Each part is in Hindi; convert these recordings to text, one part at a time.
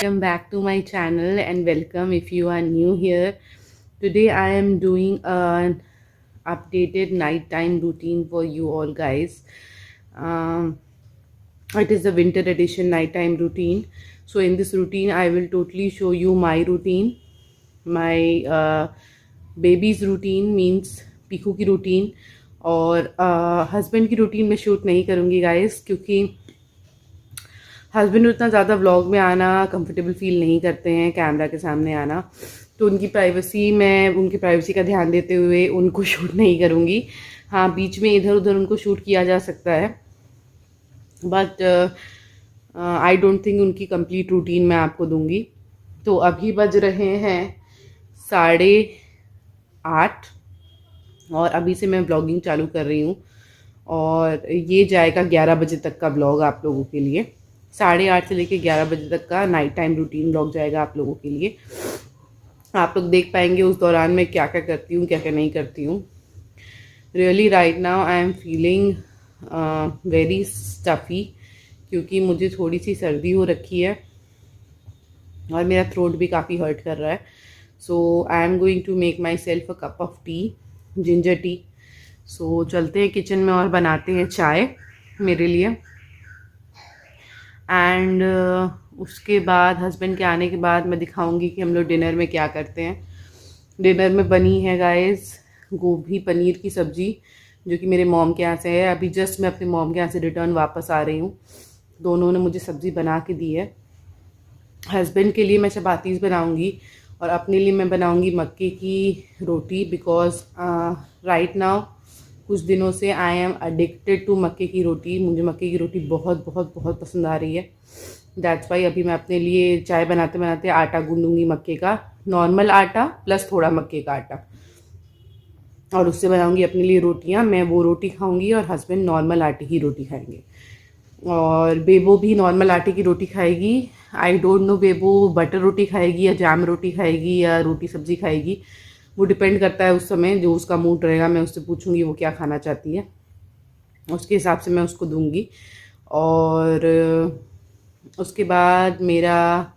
welcome back to my channel and welcome if you are new here. Today I am doing an updated nighttime routine for you all guys. Um, it is the winter edition nighttime routine. So in this routine I will totally show you my routine, my baby's routine means Piku की रूटीन और हस्बैंड की रूटीन में शूट नहीं करूँगी गाइस क्योंकि हस्बैंड उतना ज़्यादा व्लॉग में आना कंफर्टेबल फील नहीं करते हैं कैमरा के सामने आना, तो उनकी प्राइवेसी मैं उनकी प्राइवेसी का ध्यान देते हुए उनको शूट नहीं करूँगी। हाँ, बीच में इधर उधर उनको शूट किया जा सकता है, बट आई डोंट थिंक उनकी कंप्लीट रूटीन मैं आपको दूंगी। तो अभी बज रहे हैं 8:30 और अभी से मैं व्लॉगिंग चालू कर रही हूँ और ये जाएगा 11 बजे तक का व्लॉग आप लोगों के लिए। 8:30 से लेके 11 बजे तक का नाइट टाइम रूटीन व्लॉग जाएगा आप लोगों के लिए। आप लोग देख पाएंगे उस दौरान मैं क्या क्या करती हूँ, क्या क्या नहीं करती हूँ। Really right now I am feeling very stuffy क्योंकि मुझे थोड़ी सी सर्दी हो रखी है और मेरा थ्रोट भी काफ़ी हर्ट कर रहा है। So I am going to make myself a cup of tea, ginger tea. सो चलते हैं किचन में और बनाते हैं चाय मेरे लिए। एंड उसके बाद हस्बैंड के आने के बाद मैं दिखाऊंगी कि हम लोग डिनर में क्या करते हैं। डिनर में बनी है गाइस गोभी पनीर की सब्ज़ी जो कि मेरे मॉम के यहाँ से है। अभी जस्ट मैं अपने मॉम के यहाँ से रिटर्न वापस आ रही हूँ, दोनों ने मुझे सब्ज़ी बना के दी है। हस्बैंड के लिए मैं चपातीस बनाऊंगी और अपने लिए मैं बनाऊंगी मक्के की रोटी बिकॉज राइट नाउ कुछ दिनों से आई एम अडिक्टेड टू मक्के की रोटी। मुझे मक्के की रोटी बहुत बहुत बहुत पसंद आ रही है। दैट्स वाई अभी मैं अपने लिए चाय बनाते बनाते आटा गूंदूंगी मक्के का, नॉर्मल आटा प्लस थोड़ा मक्के का आटा, और उससे बनाऊंगी अपने लिए रोटियां। मैं वो रोटी खाऊंगी और हस्बैंड नॉर्मल आटे की रोटी खाएंगे और बेबो भी नॉर्मल आटे की रोटी खाएगी। I don't know Bebo butter रोटी खाएगी या जाम रोटी खाएगी या रोटी सब्जी खाएगी, वो डिपेंड करता है उस समय जो उसका मूड रहेगा। मैं उससे पूछूंगी वो क्या खाना चाहती है, उसके हिसाब से मैं उसको दूंगी। और उसके बाद मेरा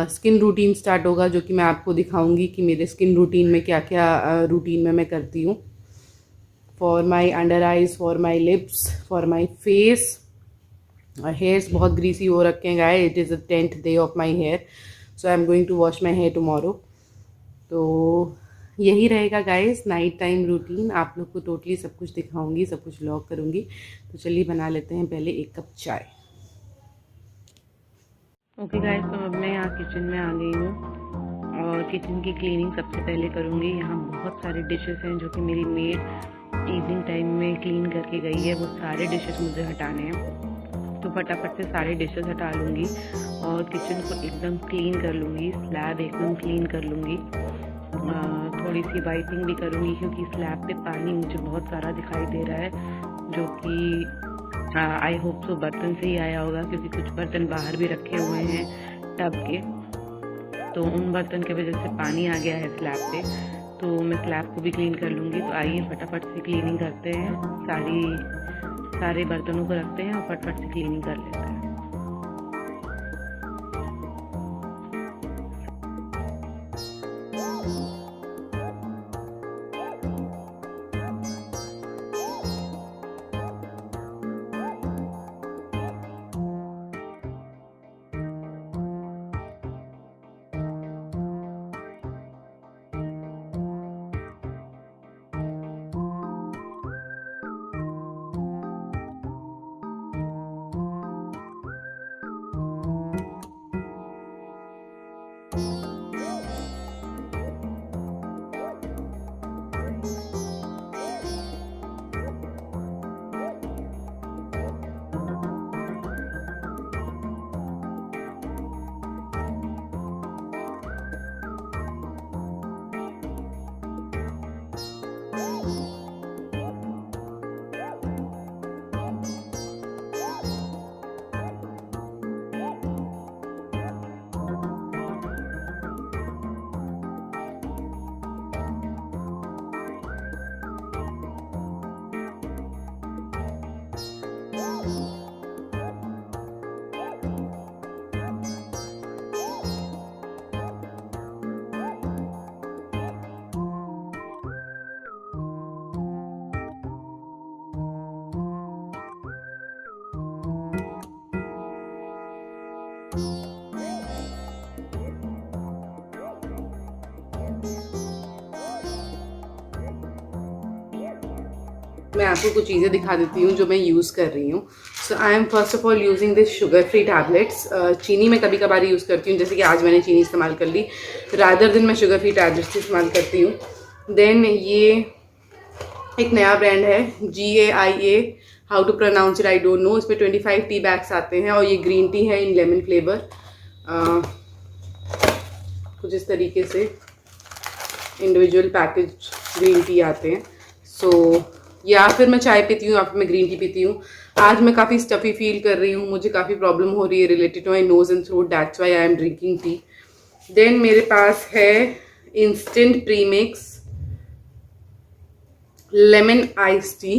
स्किन रूटीन स्टार्ट होगा जो कि मैं आपको दिखाऊंगी कि मेरे स्किन रूटीन में क्या क्या रूटीन में मैं करती हूँ। For my under eyes, for my lips, for my face. Hairs बहुत ग्रीसी हो रखे हैं guys, it is the 10th day of my hair, so I am going to wash my hair tomorrow. तो यही रहेगा गाइस नाइट टाइम रूटीन। आप लोग को टोटली सब कुछ दिखाऊंगी, सब कुछ व्लॉग करूंगी। तो चलिए बना लेते हैं पहले एक कप चाय। ओके गाइस, तो अब मैं यहाँ किचन में आ गई हूँ और किचन की क्लीनिंग सबसे पहले करूँगी। यहाँ बहुत सारे डिशेस हैं जो कि मेरी मेड इवनिंग टाइम में क्लीन करके गई है, वो सारे डिशेस मुझे हटाने हैं। तो फटाफट से सारे डिशेस हटा लूँगी और किचन को एकदम क्लीन कर लूँगी, स्लैब एकदम क्लीन कर लूँगी। थोड़ी सी वाइपिंग भी करूँगी क्योंकि स्लैब पे पानी मुझे बहुत सारा दिखाई दे रहा है, जो कि आई होप सो बर्तन से ही आया होगा क्योंकि कुछ बर्तन बाहर भी रखे हुए हैं टब के, तो उन बर्तन की वजह से पानी आ गया है स्लैब पे। तो मैं स्लैब को भी क्लीन कर लूँगी। तो आइए फटाफट से क्लीनिंग करते हैं, सारे बर्तनों को रखते हैं और फटाफट से क्लीनिंग कर लेते हैं। आपको कुछ चीज़ें दिखा देती हूँ जो मैं यूज़ कर रही हूँ। So I am first of all using this sugar free tablets. चीनी मैं कभी कभार यूज़ करती हूँ, जैसे कि आज मैंने चीनी इस्तेमाल कर ली, रादर दिन मैं शुगर फ्री टैबलेट्स इस्तेमाल करती हूँ। देन ये एक नया ब्रांड है GAIA, how to pronounce it I don't know. इसमें 25 टी बैग्स आते हैं और ये ग्रीन टी है इन लेमन फ्लेवर। कुछ इस तरीके से इंडिविजुअल पैकेज ग्रीन टी आते हैं। सो या फिर मैं चाय पीती हूँ या फिर मैं ग्रीन टी पीती हूँ। आज मैं काफ़ी स्टफ़ी फील कर रही हूँ, मुझे काफ़ी प्रॉब्लम हो रही है related to my nose and throat, that's why I am drinking tea. Then मेरे पास है instant premix lemon ice tea,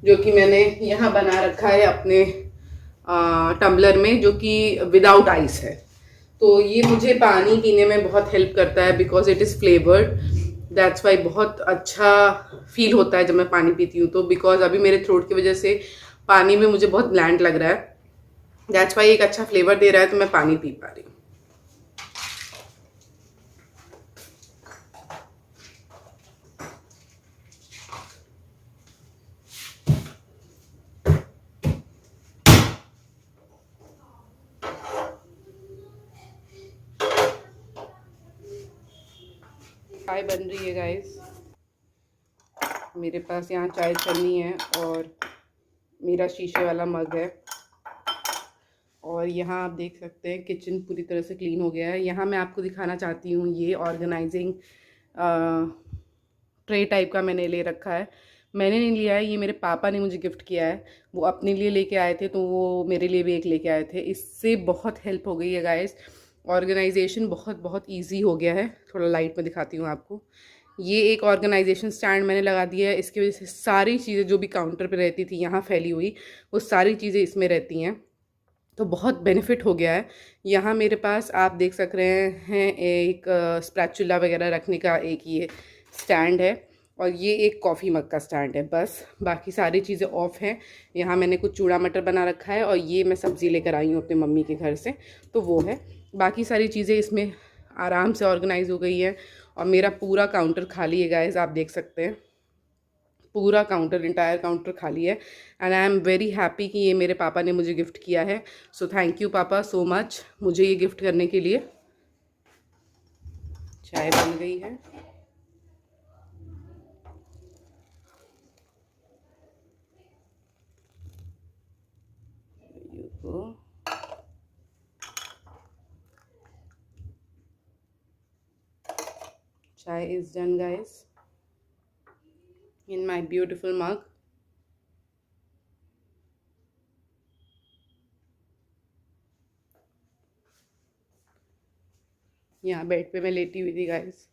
जो कि मैंने यहाँ बना रखा है अपने टम्बलर में, जो कि विदाउट आइस है। तो ये मुझे पानी पीने में बहुत हेल्प करता है because it is flavoured, that's why बहुत अच्छा फील होता है जब मैं पानी पीती हूँ। तो बिकॉज अभी मेरे थ्रोट की वजह से पानी में मुझे बहुत ब्लैंड लग रहा है, दैट्स वाई एक अच्छा फ्लेवर दे रहा है तो मैं पानी पी पा रही हूँ। चाय बन रही है गाइस, मेरे पास यहाँ चाय चलनी है और मेरा शीशे वाला मग है। और यहाँ आप देख सकते हैं किचन पूरी तरह से क्लीन हो गया है। यहाँ मैं आपको दिखाना चाहती हूँ, ये ऑर्गेनाइजिंग ट्रे टाइप का मैंने ले रखा है। मैंने नहीं लिया है, ये मेरे पापा ने मुझे गिफ्ट किया है। वो अपने लिए लेके आए थे तो वो मेरे लिए भी एक लेके आए थे। इससे बहुत हेल्प हो गई है गाइस, ऑर्गेनाइजेशन बहुत ईजी हो गया है। थोड़ा लाइट में दिखाती हूँ आपको। ये एक ऑर्गेनाइजेशन स्टैंड मैंने लगा दिया है, इसकी वजह से सारी चीज़ें जो भी काउंटर पे रहती थी यहाँ फैली हुई, वो सारी चीज़ें इसमें रहती हैं, तो बहुत बेनिफिट हो गया है। यहाँ मेरे पास आप देख सक रहे हैं एक स्पैचुला वगैरह रखने का एक ये स्टैंड है और ये एक कॉफ़ी मग का स्टैंड है, बस बाकी सारी चीज़ें ऑफ हैं। यहाँ मैंने कुछ चूड़ा मटर बना रखा है और ये मैं सब्ज़ी लेकर आई हूँ अपने मम्मी के घर से, तो वो है। बाकी सारी चीज़ें इसमें आराम से ऑर्गेनाइज हो गई है और मेरा पूरा काउंटर खाली है गाइस, आप देख सकते हैं पूरा काउंटर, इंटायर काउंटर खाली है। And I am very happy कि ये मेरे पापा ने मुझे गिफ्ट किया है। सो थैंक यू पापा सो मच मुझे ये गिफ्ट करने के लिए। चाय बन गई है। Chai is done guys in my beautiful mug. यहाँ बेड पे मैं लेटी हुई थी गाइस।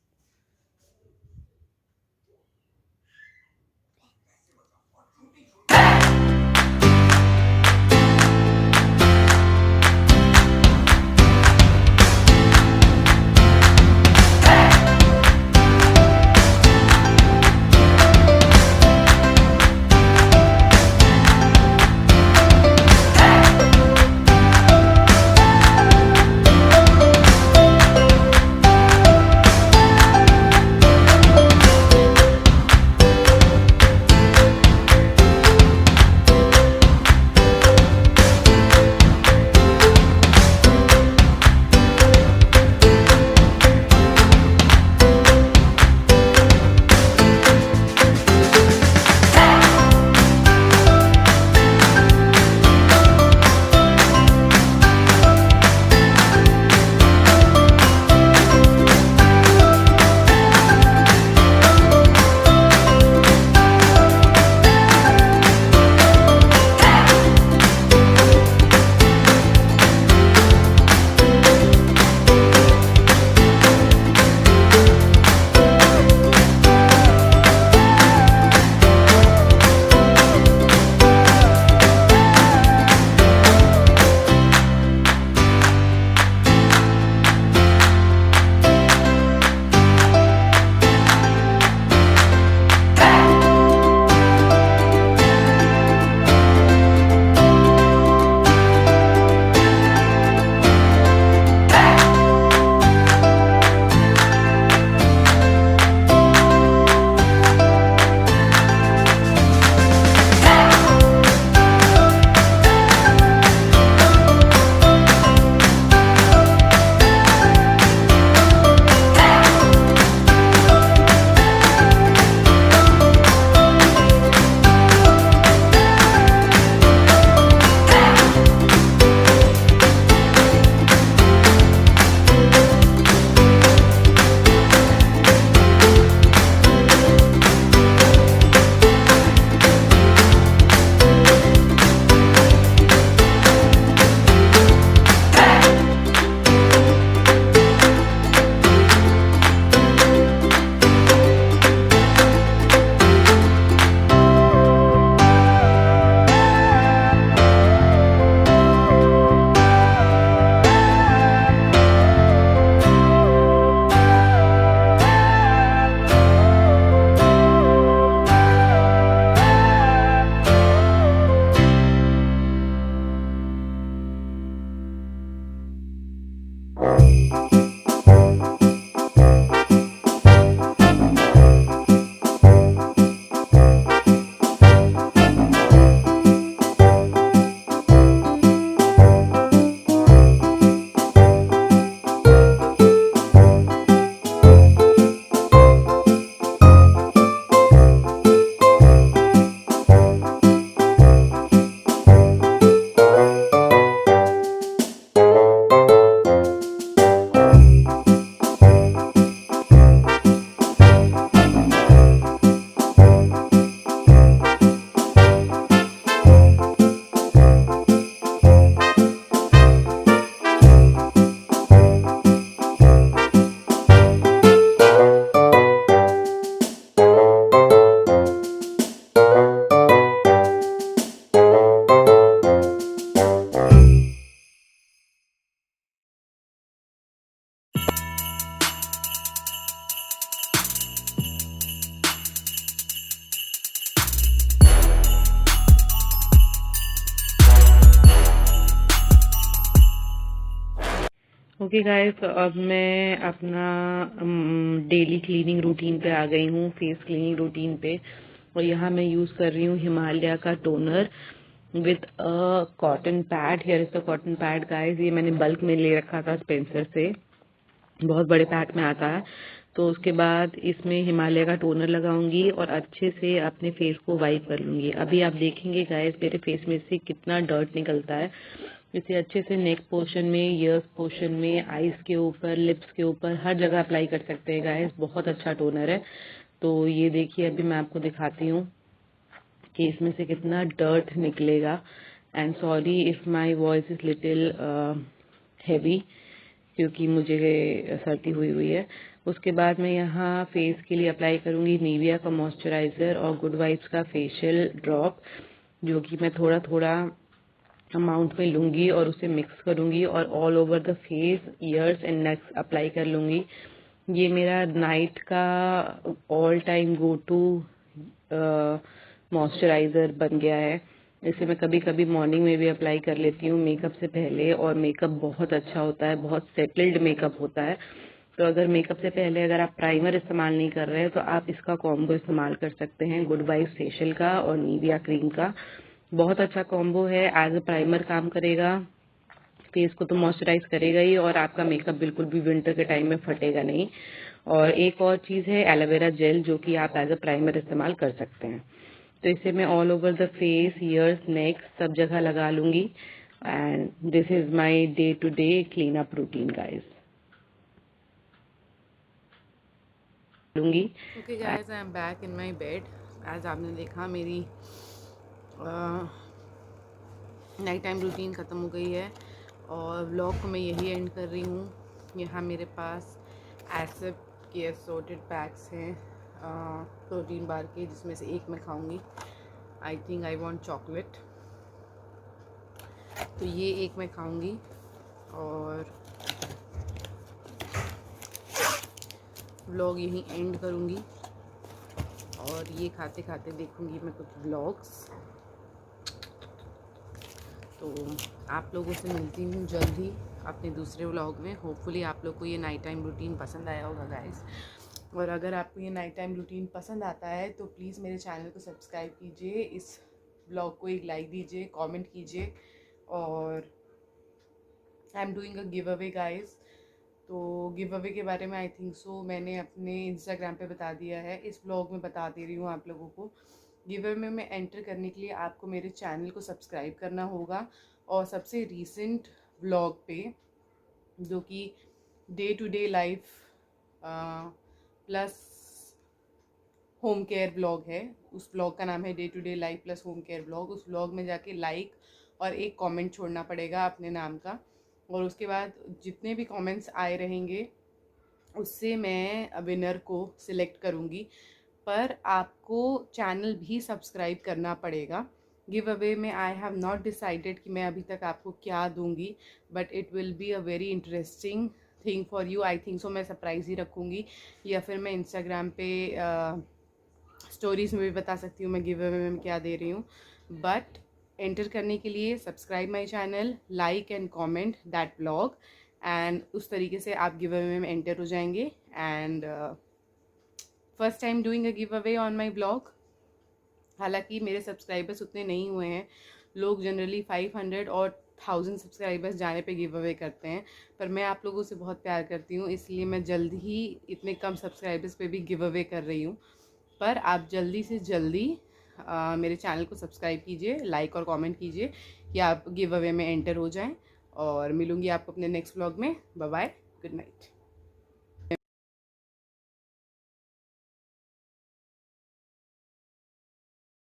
ओके गाइस, तो अब मैं अपना डेली क्लीनिंग रूटीन पे आ गई हूँ, फेस क्लीनिंग रूटीन पे। और यहाँ मैं यूज़ कर रही हूँ हिमालय का toner with a cotton pad. Here is the cotton pad guys. ये मैंने बल्क में ले रखा था स्पेंसर से, बहुत बड़े पैक में आता है। तो उसके बाद इसमें हिमालय का टोनर लगाऊंगी और अच्छे से अपने फेस को वाइप कर लूंगी। अभी आप देखेंगे गाइस मेरे फेस में से कितना डर्ट निकलता है। इसे अच्छे से नेक पोर्शन में, ईयर्स पोर्शन में, आईज के ऊपर, लिप्स के ऊपर, हर जगह अप्लाई कर सकते हैं गाइस। बहुत अच्छा टोनर है। तो ये देखिए, अभी मैं आपको दिखाती हूँ कि इसमें से कितना डर्ट निकलेगा। And sorry if my voice is little heavy, क्योंकि मुझे सर्दी हुई हुई है। उसके बाद मैं यहाँ फेस के लिए अप्लाई करूँगी निविया का मॉइस्चराइज़र और गुड वाइब्स का फेशियल ड्रॉप, जो कि मैं थोड़ा थोड़ा अमाउंट में लूँगी और उसे मिक्स करूँगी और all over the face, ears and necks apply कर लूँगी। ये मेरा नाइट का all time go to moisturiser बन गया है। इसे मैं कभी कभी मॉर्निंग में भी अप्लाई कर लेती हूँ मेकअप से पहले, और मेकअप बहुत अच्छा होता है, बहुत सेटल्ड मेकअप होता है। तो अगर मेकअप से पहले अगर आप प्राइमर इस्तेमाल नहीं कर रहे हैं तो आप इसका कॉम्बो इस्तेमाल कर सकते हैं, गुड वाइब्स फेशियल का और निविया क्रीम का। बहुत अच्छा कॉम्बो है, एज अ प्राइमर काम करेगा, फेस को तो मॉइस्चराइज करेगा ही, और आपका मेकअप बिल्कुल भी विंटर के टाइम में फटेगा नहीं। और एक और चीज़ है एलोवेरा जेल, जो कि आप एज अ प्राइमर इस्तेमाल कर सकते हैं। तो इसे मैं all over the face, ears, neck सब जगह लगा लूँगी। And this is my day to day clean up routine guys लूँगी। Okay guys, I am back in my bed. As आपने देखा मेरी नाइट टाइम रूटीन ख़त्म हो गई है और व्लॉग को मैं यही एंड कर रही हूँ। यहाँ मेरे पास एसिप के असॉर्टेड पैक्स हैं प्रोटीन बार के, जिसमें से एक मैं खाऊंगी। I think I want chocolate, तो ये एक मैं खाऊंगी और व्लॉग यहीं एंड करूँगी। और ये खाते खाते देखूँगी मैं कुछ व्लॉग्स। तो आप लोगों से मिलती हूँ जल्द ही अपने दूसरे व्लॉग में। होपफुली आप लोग को ये नाइट टाइम रूटीन पसंद आया होगा गाइस। और अगर आपको ये नाइट टाइम रूटीन पसंद आता है तो प्लीज़ मेरे चैनल को सब्सक्राइब कीजिए, इस व्लॉग को एक लाइक दीजिए, कमेंट कीजिए। और I am doing a give away guys. तो गिव अवे के बारे में आई थिंक सो मैंने अपने इंस्टाग्राम पे बता दिया है, इस व्लॉग में बता दे रही हूँ आप लोगों को। गिव अवे में एंटर करने के लिए आपको मेरे चैनल को सब्सक्राइब करना होगा और सबसे रीसेंट व्लॉग पे, जो कि day to day life plus home care blog है, उस ब्लॉग का नाम है day to day life plus home care blog. उस ब्लॉग में जाके लाइक और एक कमेंट छोड़ना पड़ेगा अपने नाम का। और उसके बाद जितने भी कमेंट्स आए रहेंगे उससे मैं विनर को सिलेक्ट करूँगी। पर आपको चैनल भी सब्सक्राइब करना पड़ेगा। गिव अवे में आई हैव नॉट डिसाइडेड कि मैं अभी तक आपको क्या दूंगी, but it will be a very interesting thing for you. I think so मैं सरप्राइज़ ही रखूँगी, या फिर मैं इंस्टाग्राम पे स्टोरीज़ में भी बता सकती हूँ मैं गिव अवे में क्या दे रही हूँ। बट एंटर करने के लिए subscribe my channel, like and comment that blog, and उस तरीके से आप गिव अवे में एंटर हो जाएंगे। And first time doing a give away on my blog. हालांकि मेरे सब्सक्राइबर्स उतने नहीं हुए हैं, लोग जनरली 500 और 1000 सब्सक्राइबर्स जाने पे गिव अवे करते हैं, पर मैं आप लोगों से बहुत प्यार करती हूँ, इसलिए मैं जल्द ही इतने कम सब्सक्राइबर्स पे भी गिव अवे कर रही हूँ। पर आप जल्दी से जल्दी मेरे चैनल को सब्सक्राइब कीजिए, लाइक और कमेंट कीजिए कि आप गिव अवे में एंटर हो जाएं। और मिलूंगी आपको अपने नेक्स्ट व्लॉग में। Bye bye, good night.